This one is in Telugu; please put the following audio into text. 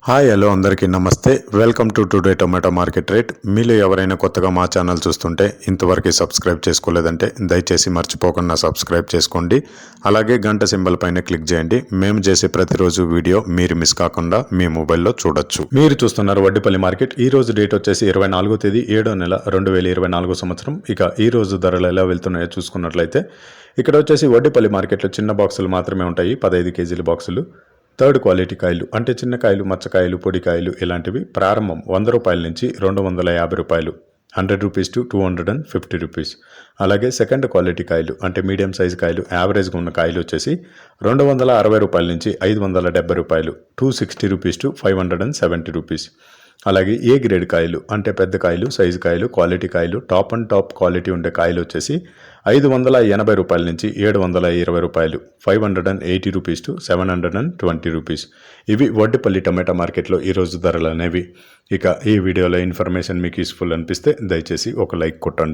హాయ్ హలో అందరికీ నమస్తే. Welcome to today tomato market rate. మీలో ఎవరైనా కొత్తగా మా ఛానల్ చూస్తుంటే ఇంతవరకు సబ్స్క్రైబ్ చేసుకోలేదంటే దయచేసి మర్చిపోకుండా సబ్స్క్రైబ్ చేసుకోండి. అలాగే గంట సింబల్ పైన క్లిక్ చేయండి. మేము చేసే ప్రతిరోజు వీడియో మీరు మిస్ కాకుండా మీ మొబైల్లో చూడొచ్చు. మీరు చూస్తున్నారు వడ్డిపల్లి మార్కెట్. ఈ రోజు డేట్ వచ్చేసి 24వ తేదీ 7వ నెల 2024 సంవత్సరం. ఇక ఈ రోజు ధరలు ఎలా వెళ్తున్నాయో చూసుకున్నట్లయితే ఇక్కడ వచ్చేసి వడ్డిపల్లి మార్కెట్లో చిన్న బాక్సులు మాత్రమే ఉంటాయి, 15 కేజీల బాక్సులు. థర్డ్ క్వాలిటీ కాయలు అంటే చిన్న కాయలు, మచ్చకాయలు, పొడికాయలు ఇలాంటివి ప్రారంభం 100 రూపాయల నుంచి 250 రూపాయలు, 100 రూపీస్ టు 250 రూపీస్. అలాగే సెకండ్ క్వాలిటీ కాయలు అంటే మీడియం సైజు కాయలు, యావరేజ్గా ఉన్న కాయలు వచ్చేసి 260 రూపాయల నుంచి 570 రూపాయలు, 260 రూపీస్ టు 570 రూపీస్. అలాగే ఏ గ్రేడ్ కాయలు అంటే పెద్ద కాయలు, సైజు కాయలు, క్వాలిటీ కాయలు, టాప్ అండ్ టాప్ క్వాలిటీ ఉండే కాయలు వచ్చేసి 580 రూపాయల నుంచి 720 రూపాయలు, 580 రూపీస్ టు 720 రూపీస్. ఇవి వడ్డిపల్లి టమాటా మార్కెట్లో ఈరోజు ధరలు అనేవి. ఇక ఈ వీడియోలో ఇన్ఫర్మేషన్ మీకు యూస్ఫుల్ అనిపిస్తే దయచేసి ఒక లైక్ కొట్టండి.